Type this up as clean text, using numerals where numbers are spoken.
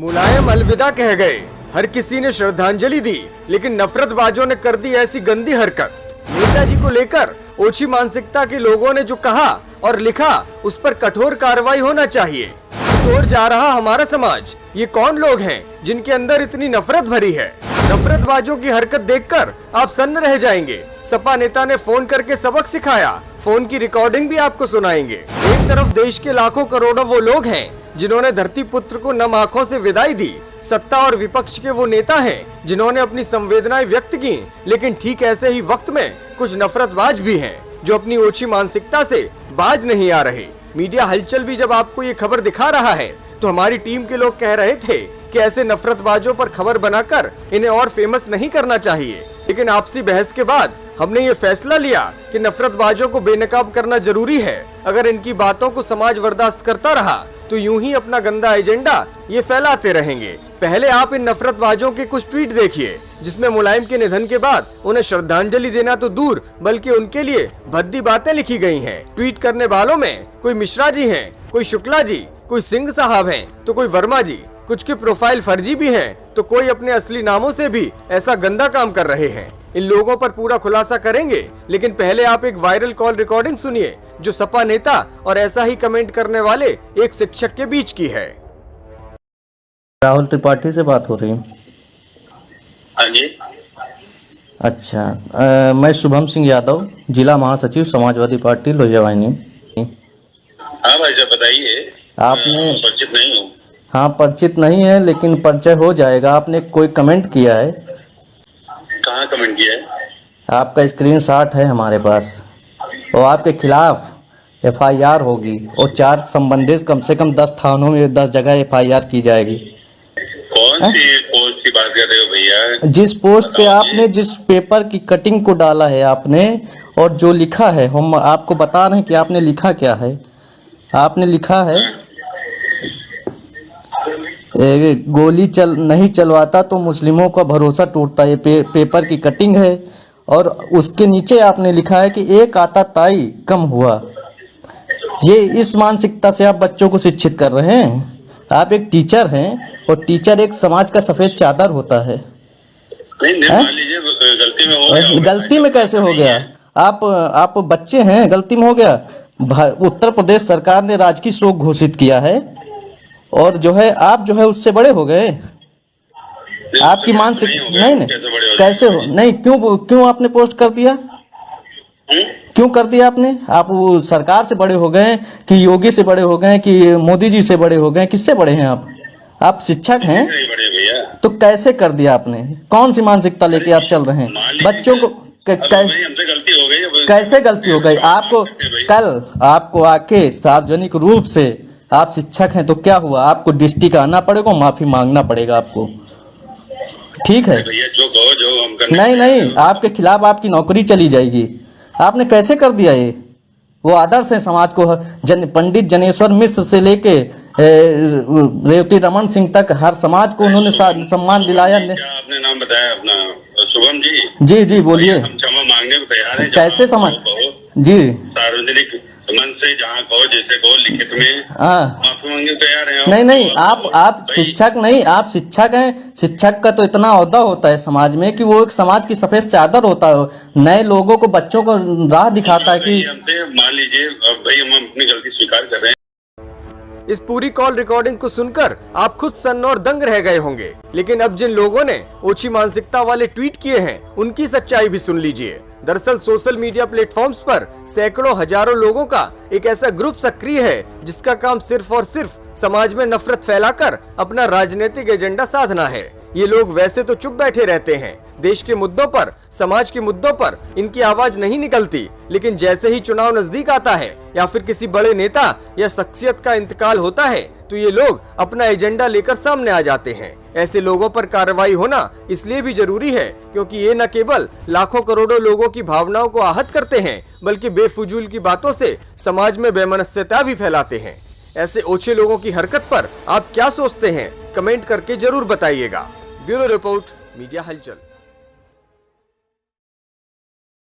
मुलायम अलविदा कह गए, हर किसी ने श्रद्धांजलि दी, लेकिन नफरतबाजों ने कर दी ऐसी गंदी हरकत। नेताजी को लेकर ओछी मानसिकता के लोगों ने जो कहा और लिखा उस पर कठोर कार्रवाई होना चाहिए। इस ओर जा रहा हमारा समाज, ये कौन लोग हैं जिनके अंदर इतनी नफरत भरी है। नफरतबाजों की हरकत देखकर आप सन्न रह जाएंगे। सपा नेता ने फोन करके सबक सिखाया, फोन की रिकॉर्डिंग भी आपको सुनाएंगे। एक तरफ देश के लाखों करोड़ों वो लोग हैं जिन्होंने धरती पुत्र को नम आंखों से विदाई दी। सत्ता और विपक्ष के वो नेता हैं जिन्होंने अपनी संवेदनाएं व्यक्त की, लेकिन ठीक ऐसे ही वक्त में कुछ नफरतबाज भी हैं जो अपनी ओछी मानसिकता से बाज नहीं आ रहे। मीडिया हलचल भी जब आपको ये खबर दिखा रहा है तो हमारी टीम के लोग कह रहे थे कि ऐसे नफरतबाजों पर खबर बनाकर इन्हें और फेमस नहीं करना चाहिए, लेकिन आपसी बहस के बाद हमने ये फैसला लिया कि नफरतबाजों को बेनकाब करना जरूरी है। अगर इनकी बातों को समाज बर्दाश्त करता रहा तो यूं ही अपना गंदा एजेंडा ये फैलाते रहेंगे। पहले आप इन नफरतबाजों के कुछ ट्वीट देखिए जिसमें मुलायम के निधन के बाद उन्हें श्रद्धांजलि देना तो दूर बल्कि उनके लिए भद्दी बातें लिखी गई हैं। ट्वीट करने वालों में कोई मिश्रा जी हैं, कोई शुक्ला जी, कोई सिंह साहब हैं, तो कोई वर्मा जी। कुछ के प्रोफाइल फर्जी भी हैं, तो कोई अपने असली नामों से भी ऐसा गंदा काम कर रहे हैं। इन लोगों पर पूरा खुलासा करेंगे, लेकिन पहले आप एक वायरल कॉल रिकॉर्डिंग सुनिए जो सपा नेता और ऐसा ही कमेंट करने वाले एक शिक्षक के बीच की है। राहुल त्रिपाठी से बात हो रही है? हाँ जी। अच्छा, मैं शुभम सिंह यादव, जिला महासचिव समाजवादी पार्टी लोहिया वाहिनी। हाँ भाई साहब बताइए। आपने परिचित नहीं हूँ। हाँ, परिचित नहीं है लेकिन परिचय हो जाएगा। आपने कोई कमेंट किया है? कहाँ कमेंट किया है? आपका स्क्रीनशॉट है हमारे पास और आपके खिलाफ FIR होगी और 4 संबंधित कम से कम 10 थानों में 10 जगह FIR की जाएगी। कौन सी पोस्ट की बात कर रहे हो भैया? जिस पोस्ट पे आपने जिस पेपर की कटिंग को डाला है आपने और जो लिखा है, हम आपको बता रहे हैं कि आपने लिखा क्या है। आपने लिखा है गोली नहीं चलवाता तो मुस्लिमों का भरोसा टूटता। ये पेपर की कटिंग है और उसके नीचे आपने लिखा है कि एक आता ताई कम हुआ। ये इस मानसिकता से आप बच्चों को शिक्षित कर रहे हैं। आप एक टीचर हैं और टीचर एक समाज का सफेद चादर होता है। नहीं मान लीजिए गलती में हो गया। गलती में कैसे हो गया? आप बच्चे हैं, गलती में हो गया। उत्तर प्रदेश सरकार ने राजकीय शोक घोषित किया है और जो है आप जो है उससे बड़े हो गए। आपकी मानसिक नहीं कैसे हो? नहीं, क्यों आपने पोस्ट कर दिया? क्यों कर दिया आपने? आप वो सरकार से बड़े हो गए कि योगी से बड़े हो गए कि मोदी जी से बड़े हो गए? किससे बड़े हैं आप? आप शिक्षक हैं तो कैसे कर दिया आपने? कौन सी मानसिकता लेके आप चल रहे हैं? बच्चों को गलती हो गई। कैसे गलती हो गई? आपको कल आपको आके सार्वजनिक रूप से, आप शिक्षक हैं तो क्या हुआ, आपको डिस्ट्रिक्ट आना पड़ेगा, माफी मांगना पड़ेगा आपको, ठीक है? जो हम नहीं, आपके खिलाफ आपकी नौकरी चली जाएगी। आपने कैसे कर दिया ये? वो आदर्श है समाज को। पंडित जनेश्वर मिश्र से लेके रेवती रमन सिंह तक हर समाज को उन्होंने सम्मान दिलाया। आपने नाम बताया अपना शुभम जी? जी बोलिए। हम क्षमा मांगने को तैयार हैं। कैसे समझ जी? सार्वजनिक मन से जहाँ कहो, जैसे कहो, लिखित में माफी मांगने को तैयार हैं। नहीं, आप शिक्षक नहीं, आप शिक्षक हैं। शिक्षक का तो इतना ओहदा होता है समाज में कि वो एक समाज की सफेद चादर होता है। नए लोगों को, बच्चों को राह दिखाता है कि मान लीजिए भाई हम अपनी गलती स्वीकार कर रहे हैं। इस पूरी कॉल रिकॉर्डिंग को सुनकर आप खुद सन्न और दंग रह गए होंगे, लेकिन अब जिन लोगों ने ओछी मानसिकता वाले ट्वीट किए हैं उनकी सच्चाई भी सुन लीजिए। दरअसल सोशल मीडिया प्लेटफॉर्म्स पर सैकड़ों हजारों लोगों का एक ऐसा ग्रुप सक्रिय है जिसका काम सिर्फ और सिर्फ समाज में नफरत फैलाकर अपना राजनीतिक एजेंडा साधना है। ये लोग वैसे तो चुप बैठे रहते हैं, देश के मुद्दों पर, समाज के मुद्दों पर इनकी आवाज नहीं निकलती, लेकिन जैसे ही चुनाव नजदीक आता है या फिर किसी बड़े नेता या शख्सियत का इंतकाल होता है तो ये लोग अपना एजेंडा लेकर सामने आ जाते हैं। ऐसे लोगों पर कार्रवाई होना इसलिए भी जरूरी है क्योंकि ये न केवल लाखों करोड़ों लोगों की भावनाओं को आहत करते हैं बल्कि बेफुजूल की बातों से समाज में बेमनस्यता भी फैलाते हैं। ऐसे ओछे लोगों की हरकत पर आप क्या सोचते हैं? कमेंट करके जरूर बताइएगा। ब्यूरो रिपोर्ट, मीडिया हलचल।